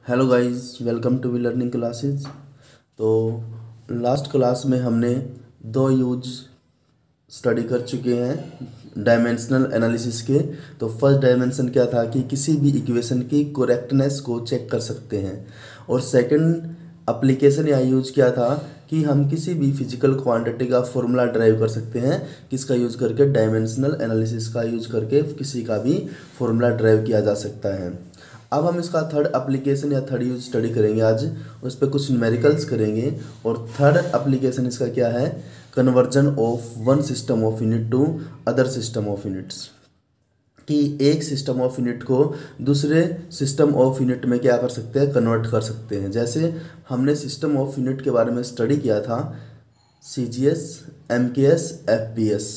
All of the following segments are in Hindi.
Hello guys, welcome to V learning classes. तो लास्ट क्लास में हमने दो यूज स्टडी कर चुके हैं डायमेंशनल एनालिसिस के। तो फर्स्ट डायमेंशन क्या था कि किसी भी इक्वेशन की करेक्टनेस को चेक कर सकते हैं, और सेकंड एप्लीकेशन या यूज क्या था कि हम किसी भी फिजिकल क्वांटिटी का फॉर्मूला ड्राइव कर सकते हैं। किसका यूज करके? डायमेंशनल एनालिसिस का यूज करके किसी का भी फॉर्मूला ड्राइव किया जा सकता है। अब हम इसका थर्ड एप्लीकेशन या थर्ड यूज स्टडी करेंगे आज। उस पर कुछ न्यूमेरिकल्स करेंगे। और थर्ड एप्लीकेशन इसका क्या है? Conversion of one system of unit to other system of units. कि एक सिस्टम ऑफ यूनिट को दूसरे सिस्टम ऑफ यूनिट में क्या कर सकते हैं? कन्वर्ट कर सकते हैं। जैसे हमने सिस्टम ऑफ यूनिट के बारे में स्टडी किया था, CGS, MKS, FPS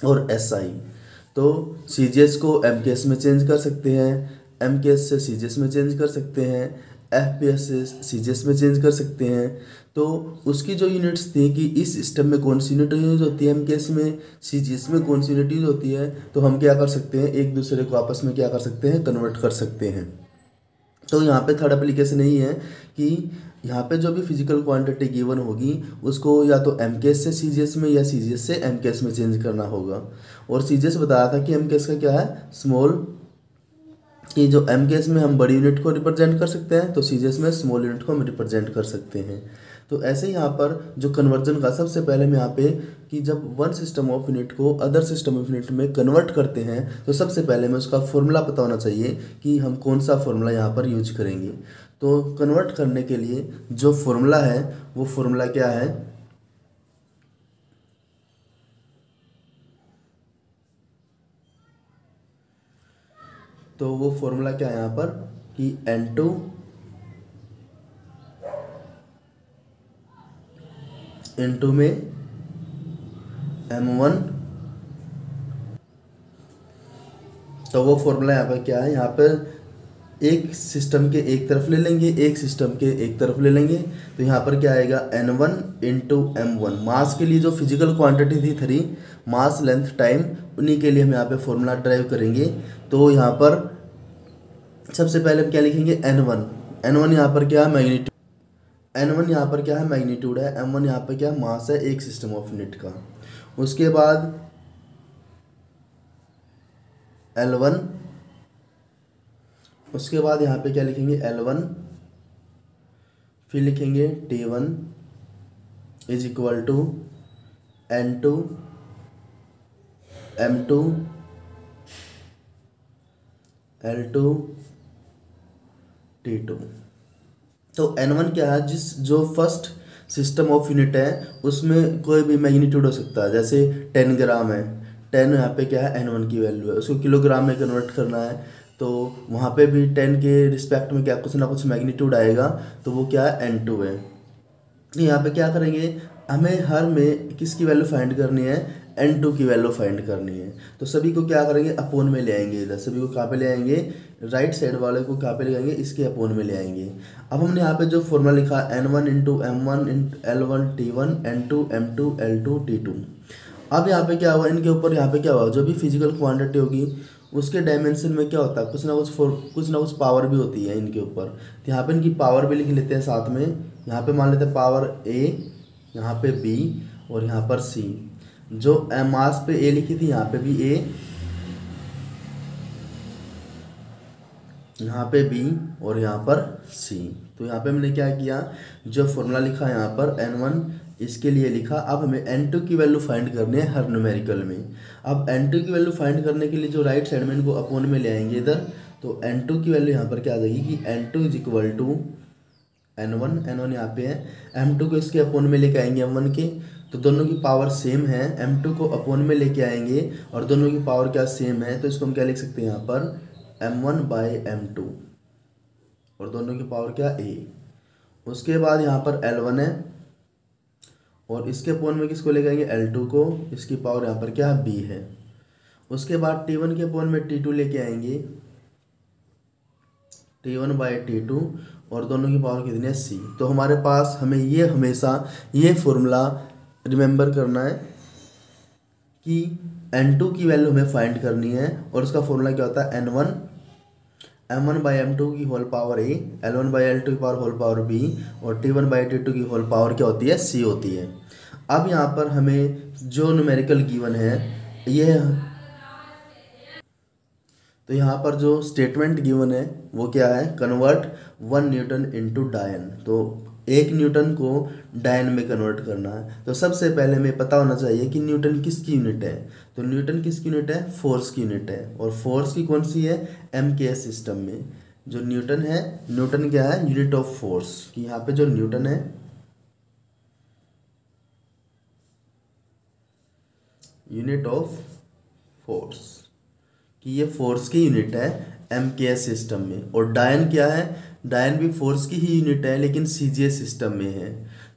और SI। तो CGS को MKS में चेंज कर सकते हैं, MKS से CGS में चेंज कर सकते हैं, FPS से CGS में चेंज कर सकते हैं। तो उसकी जो यूनिट्स थी कि इस सिस्टम में कौन सी यूनिट यूज होती है, MKS में, CGS में कौन सी यूनिट यूज होती है, तो हम क्या कर सकते हैं? एक दूसरे को आपस में क्या कर सकते हैं? कन्वर्ट कर सकते हैं। तो यहाँ पे थर्ड एप्लीकेशन यही है कि यहाँ पे जो भी फिजिकल क्वांटिटी गिवन होगी उसको या तो MKS से CGS में या CGS से MKS में चेंज करना होगा। और CGS बताया था कि MKS का क्या है? स्मॉल। कि जो MKS में हम बड़ी यूनिट को रिप्रेजेंट कर सकते हैं, तो CGS में स्मॉल यूनिट को हम रिप्रेजेंट कर सकते हैं। तो ऐसे ही यहाँ पर जो कन्वर्जन का सबसे पहले हम यहाँ पे कि जब वन सिस्टम ऑफ यूनिट को अदर सिस्टम ऑफ यूनिट में कन्वर्ट करते हैं तो सबसे पहले हमें उसका फॉर्मूला पता होना चाहिए कि हम कौन सा फॉर्मूला यहाँ पर यूज करेंगे। तो कन्वर्ट करने के लिए जो फॉर्मूला है वो फॉर्मूला क्या है? तो वो फॉर्मूला क्या है यहाँ पर कि N2 N2 में M1। तो वो फॉर्मूला यहाँ पर क्या है? यहाँ पर एक सिस्टम के एक तरफ ले लेंगे, एक सिस्टम के एक तरफ ले लेंगे। तो यहाँ पर क्या आएगा? N1 into M1। मास के लिए जो फिजिकल क्वांटिटी थी 3, मास लेंथ टाइम, उन्हीं के लिए हम यहाँ पे फॉर्मूला ड्राइव करेंगे। तो यहाँ पर सबसे पहले हम क्या लिखेंगे? N1 यहाँ पर क्या है? मैग्नीट्यूड। N1 यहाँ पर क्या है? मैग्नीट्यूड है। M1 यहाँ पर क्या है? मास है एक सिस्टम ऑफ यूनिट का। उसके बाद L1। उसके बाद यहाँ पे क्या लिखेंगे? L1। फिर लिखेंगे T1 is equal to N2 M2 L2 T2। तो N1 क्या है? जो फर्स्ट सिस्टम ऑफ यूनिट है उसमें कोई भी मैग्नीट्यूड हो सकता है। जैसे 10 ग्राम है, 10 यहाँ पे क्या है? N1 की वैल्यू है। उसको किलोग्राम में कन्वर्ट करना है तो वहाँ पे भी 10 के रिस्पेक्ट में क्या कुछ ना कुछ मैग्नीट्यूड आएगा, तो वो क्या है? N2 है। यहाँ पे क्या करेंगे? हमें हर में किसकी वैल्यू फाइंड करनी है? N2 की वैल्यू फाइंड करनी है। तो सभी को क्या करेंगे? अपोन में ले आएंगे। इधर सभी को कहाँ पे ले आएंगे? राइट साइड वाले को कहाँ पे ले आएंगे? इसके अपोन में ले आएंगे। अब हमने यहाँ पे जो फॉर्मूला लिखा N1 into M1 L1 T1 N2 M2 L2 T2। अब यहाँ पे क्या हुआ? इनके ऊपर यहाँ पे क्या हुआ? जो भी फिजिकल क्वांटिटी होगी उसके डायमेंशन में क्या होता है? कुछ ना कुछ पावर भी होती है इनके ऊपर। तो यहाँ पे इनकी पावर भी लिख लेते हैं साथ में। यहाँ पे मान लेते हैं पावर A, यहाँ पे B और यहाँ पर C। जो मास पे A लिखी थी यहाँ पे भी A, यहाँ पे B और यहाँ पर C। तो यहाँ पे हमने क्या किया? जो फॉर्मूला लिखा यहाँ पर N1 इसके लिए लिखा। अब हमें N2 की वैल्यू फाइंड करनी है हर न्यूमेरिकल में। अब N2 की वैल्यू फाइंड करने के लिए जो राइट साइड में इनको अपोन में ले आएंगे इधर, तो N2 की वैल्यू यहाँ पर क्या आ जाएगी कि N2 is equal to N1 यहाँ पे है। M2 को इसके अपोन में लेके आएंगे M1 के, तो दोनों की पावर सेम है। M2 को अपोन में लेके आएंगे और दोनों की पावर क्या सेम है, तो इसको हम क्या लिख सकते हैं यहाँ पर? M1 बाई M2 और दोनों की पावर क्या? A। उसके बाद यहाँ पर L1 है और इसके अपोन में किसको लेके आएंगे? L2 को, इसकी पावर यहाँ पर क्या? B है। उसके बाद T1 के अपोन में T2 लेके आएंगे, T1 बाई T2 और दोनों की पावर कितनी है? C। तो हमारे पास हमें ये हमेशा ये फॉर्मूला रिमेंबर करना है कि N2 की वैल्यू हमें फाइंड करनी है और उसका फॉर्मूला क्या होता है? N1 m1/m2 की होल पावर a, l1/l2 की पावर होल पावर b और t1/t2 की होल पावर क्या होती है, c होती है। अब यहाँ पर हमें जो न्यूमेरिकल गिवन है ये, तो यहाँ पर जो स्टेटमेंट गिवन है वो क्या है, कन्वर्ट 1 न्यूटन इनटू डायन। तो 1 न्यूटन को डायन में कन्वर्ट करना है। तो सबसे पहले हमें पता होना चाहिए कि न्यूटन किसकी यूनिट है। तो न्यूटन किसकी यूनिट है, फोर्स की यूनिट है। और फोर्स की कौन सी है, एमकेएस सिस्टम में जो न्यूटन है, न्यूटन क्या है, यूनिट ऑफ फोर्स। कि यहाँ पे जो न्यूटन है, यूनिट ऑफ फोर्स, कि ये फोर्स की यूनिट है एमकेएस सिस्टम में। और डायन क्या है, डायन भी फोर्स की ही यूनिट है लेकिन सीजीएस सिस्टम में है।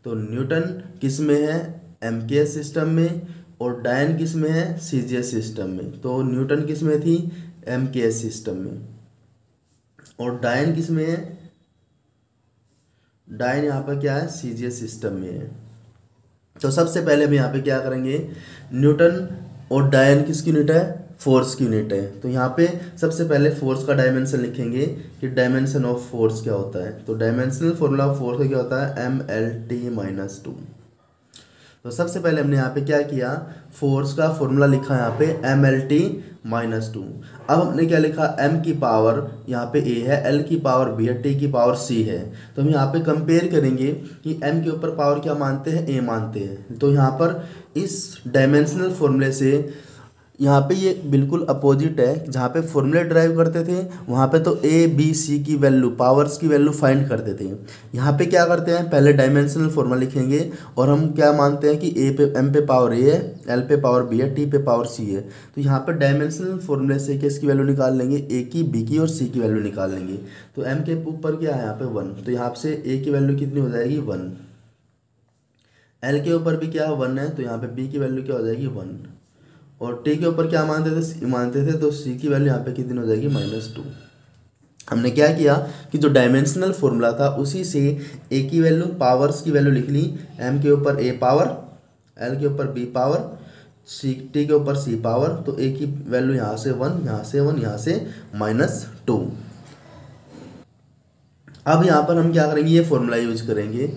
तो न्यूटन किस में है, एमकेएस सिस्टम में, और डायन किस में है, सीजीएस सिस्टम में। तो न्यूटन किस में थी, एमकेएस सिस्टम में, और डायन किस में है, डायन यहाँ पर क्या है, सीजीएस सिस्टम में है। तो सबसे पहले हम यहाँ पे क्या करेंगे, न्यूटन और डायन किसकी यूनिट है, फोर्स की यूनिट है। तो यहाँ पे सबसे पहले फोर्स का डायमेंशन लिखेंगे कि डायमेंशन ऑफ फोर्स क्या होता है। तो डायमेंशनल फॉर्मूला ऑफ फोर्स का क्या होता है, mLT-2। तो सबसे पहले हमने यहाँ पे क्या किया, फोर्स का फॉर्मूला लिखा यहाँ पे mLT-2। अब हमने क्या लिखा, m की पावर यहाँ पे a है, l की पावर b है, t की पावर c है। तो हम यहाँ पे कंपेयर करेंगे कि m के ऊपर पावर क्या मानते हैं, a मानते हैं। तो यहाँ पर इस डायमेंशनल फॉर्मूले से यहाँ पे ये बिल्कुल अपोजिट है। जहाँ पे फॉर्मूले ड्राइव करते थे वहाँ पे तो ए बी सी की वैल्यू, पावर्स की वैल्यू फाइंड करते थे। यहाँ पे क्या करते हैं, पहले डायमेंशनल फॉर्मूला लिखेंगे और हम क्या मानते हैं कि ए पे, एम पे पावर ए है, एल पे पावर बी है, टी पे पावर सी है। तो यहाँ पे डायमेंशनल फॉर्मूले से किसकी वैल्यू निकाल लेंगे, ए की, बी की और सी की वैल्यू निकाल लेंगे। तो एम के ऊपर क्या है यहाँ पे 1, तो यहाँ से ए की वैल्यू कितनी हो जाएगी, 1। एल के ऊपर भी क्या है, 1 है, तो यहाँ पे बी की वैल्यू क्या हो जाएगी, 1। और टी के ऊपर क्या मानते थे, सी मानते थे, तो सी की वैल्यू यहाँ पे कितनी हो जाएगी, -2। हमने क्या किया कि जो डायमेंशनल फॉर्मूला था उसी से ए की वैल्यू, पावर्स की वैल्यू लिख ली। एम के ऊपर ए पावर, एल के ऊपर बी पावर, सी, टी के ऊपर सी पावर। तो ए की वैल्यू यहाँ से 1, यहाँ से 1, यहाँ से -2। अब यहाँ पर हम क्या करेंगे, ये फॉर्मूला यूज करेंगे।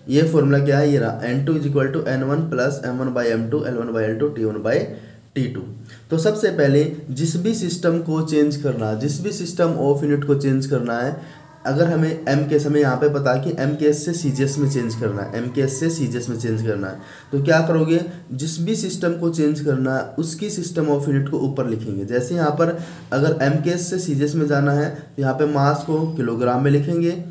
ये फॉर्मूला क्या है, ये रहा N2 = N1 + M1/M2 L1/L2 T1/T2। तो सबसे पहले जिस भी सिस्टम को चेंज करना है, जिस भी सिस्टम ऑफ यूनिट को चेंज करना है, अगर हमें एम केस, हमें यहाँ पे पता है कि एम केस से सीजीएस में चेंज करना है, एम केस से सीजीएस में चेंज करना है, तो क्या करोगे, जिस भी सिस्टम को चेंज करना है उसकी सिस्टम ऑफ यूनिट को ऊपर लिखेंगे। जैसे यहाँ पर अगर एम केस से सीजीएस में जाना है तो यहाँ पे मास को किलोग्राम में लिखेंगे,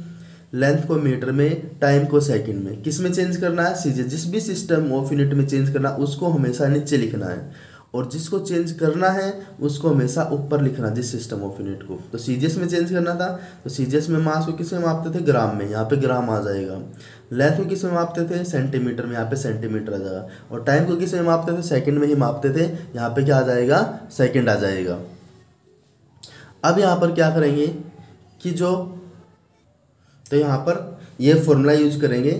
लेंथ को मीटर में, टाइम को सेकंड में। किस में चेंज करना है, सीजीएस। जिस भी सिस्टम ऑफ यूनिट में चेंज करना उसको हमेशा नीचे लिखना है, और जिसको चेंज करना है उसको हमेशा ऊपर लिखना, जिस सिस्टम ऑफ यूनिट को। तो सीजीएस में चेंज करना था तो सीजीएस में मास को किस में मापते थे, ग्राम में, यहाँ पे ग्राम आ जाएगा। लेंथ को किस में मापते थे, सेंटीमीटर में, यहाँ पे सेंटीमीटर आ जाएगा। और टाइम को किस में मापते थे, सेकंड में ही मापते थे, यहाँ पे क्या आ जाएगा, सेकंड आ जाएगा। अब यहाँ पर क्या करेंगे कि जो, तो यहाँ पर ये फॉर्मूला यूज करेंगे।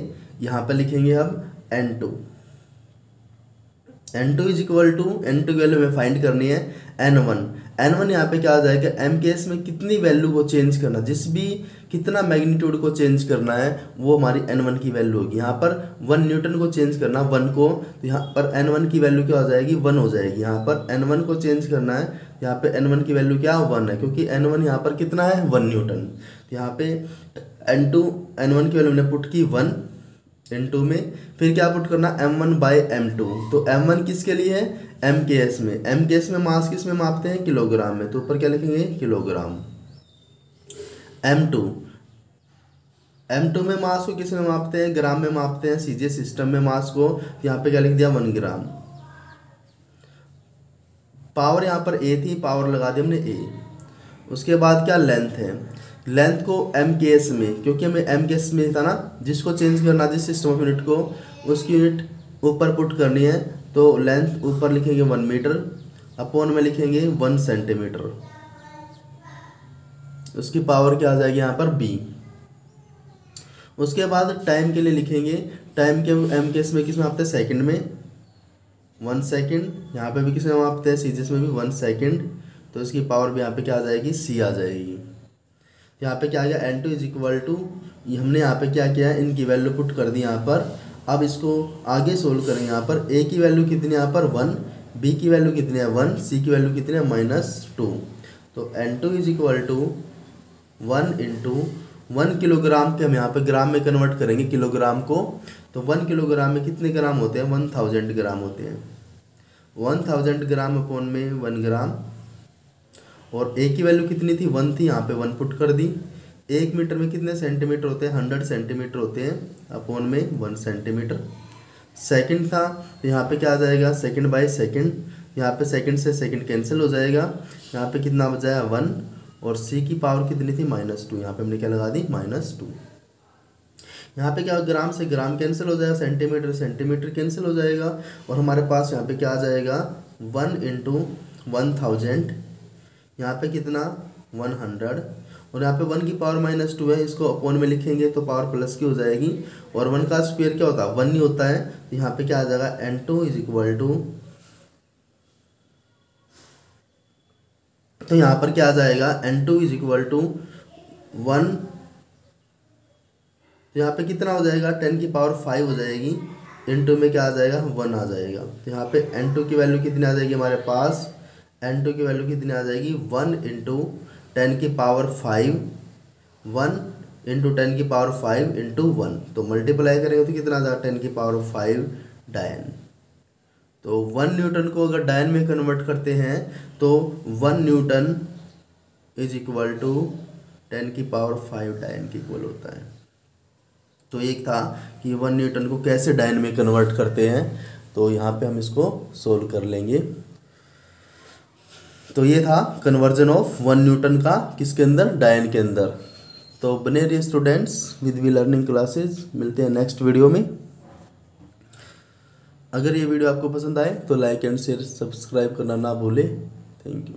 यहाँ पर लिखेंगे हम N2 N2 की वैल्यू हमें फाइंड करनी है N1 यहाँ पे क्या आ जाएगा, एम केस में कितनी वैल्यू को चेंज करना, जिस भी कितना मैग्नीट्यूड को चेंज करना है वो हमारी N1 की वैल्यू होगी। यहाँ पर 1 न्यूटन को चेंज करना, 1 को, तो यहाँ पर N1 की वैल्यू क्या हो जाएगी, 1 हो जाएगी। यहाँ पर N1 को चेंज करना है, यहाँ पे N1 की वैल्यू क्या, 1 है, क्योंकि N1 यहाँ पर कितना है, 1 न्यूटन। तो यहाँ पे N1 की वैल्यू हमने पुट की 1 N2 में, फिर क्या पुट करना, M1/M2। तो M1 किसके लिए है, एम केस में मास किस में मापते हैं, किलोग्राम में, तो ऊपर क्या लिखेंगे, किलोग्राम। M2 में मास को किस में मापते हैं, ग्राम में मापते हैं, सीजीएस सिस्टम में मास को। यहाँ पे क्या लिख दिया, 1 ग्राम। पावर यहाँ पर A थी, पावर लगा दी हमने A। उसके बाद क्या, लेंथ है, लेंथ को एम केस में, क्योंकि हमें एम केस में था ना, जिसको चेंज करना, जिस सिस्टम ऑफ यूनिट को, उसकी यूनिट ऊपर पुट करनी है। तो लेंथ ऊपर लिखेंगे 1 मीटर, अपॉन में लिखेंगे 1 सेंटीमीटर। उसकी पावर क्या आ जाएगी यहाँ पर, B। उसके बाद टाइम के लिए लिखेंगे, टाइम के एम केस में किस में मापते हैं, सेकंड में, 1 सेकंड। यहाँ पे भी किस में मापते हैं, सीजीएस में भी 1 सेकंड। तो इसकी पावर भी यहाँ पे क्या आ जाएगी, c आ जाएगी। यहाँ पे क्या आ गया, n2 इज इक्वल टू, हमने यहाँ पे क्या किया है, इनकी वैल्यू पुट कर दी यहाँ पर। अब इसको आगे सोल्व करेंगे। यहाँ पर a की वैल्यू कितनी है, यहाँ पर 1, b की वैल्यू कितनी है 1, c की वैल्यू कितनी है -2। तो n2 is equal to 1 into 1 kilogram के हम यहाँ पे ग्राम में कन्वर्ट करेंगे किलोग्राम को। तो 1 किलोग्राम में कितने ग्राम होते हैं, 1000 ग्राम होते हैं। 1000 ग्राम अपॉन में 1 ग्राम, और a की वैल्यू कितनी थी, 1 थी, यहाँ पे 1 पुट कर दी। 1 मीटर में कितने सेंटीमीटर होते हैं, 100 सेंटीमीटर होते हैं, अपॉन में 1 सेंटीमीटर। सेकंड था, तो यहाँ पे क्या आ जाएगा, सेकंड बाय सेकंड, यहाँ पे सेकंड से सेकंड कैंसिल हो जाएगा। यहाँ पे कितना बचाया 1, और c की पावर कितनी थी -2, यहाँ पे हमने क्या लगा दी -2। यहाँ पे क्या, ग्राम से ग्राम कैंसिल हो जाएगा, सेंटीमीटर सेंटीमीटर कैंसिल हो जाएगा, और हमारे पास यहाँ पे क्या आ जाएगा 1 इंटू 1000, यहाँ पे कितना 100, और यहाँ पे 1 की पावर -2 है, इसको अपॉन में लिखेंगे तो पावर प्लस की हो जाएगी, और 1 का स्क्वायर क्या होता है 1 ही होता है। तो यहाँ पे क्या आ जाएगा n2 इज इक्वल टू, तो यहाँ पर क्या आ जाएगा n2 इज इक्वल टू 1, तो यहाँ पे कितना हो जाएगा 10 की पावर 5 हो जाएगी, n2 में क्या आ जाएगा 1 आ जाएगा। तो यहाँ पे n2 की वैल्यू कितनी आ जाएगी हमारे पास, n2 की वैल्यू कितनी आ जाएगी 1 इंटू 10 की पावर 5, 1 इंटू 10 की पावर 5 इंटू 1, तो मल्टीप्लाई करेंगे तो कितना आ जाएगा 10 की पावर 5 डायन। तो 1 न्यूटन को अगर डायन में कन्वर्ट करते हैं तो 1 न्यूटन इज इक्वल टू 10 की पावर 5 डायन के इक्वल होता है। तो एक था कि 1 न्यूटन को कैसे डायन में कन्वर्ट करते हैं, तो यहाँ पे हम इसको सोल्व कर लेंगे। तो ये था कन्वर्जन ऑफ 1 न्यूटन का किसके अंदर, डायन के अंदर। तो बने रहिए students with V learning classes, मिलते हैं नेक्स्ट वीडियो में। अगर ये वीडियो आपको पसंद आए तो लाइक एंड शेयर सब्सक्राइब करना ना भूलें। Thank you.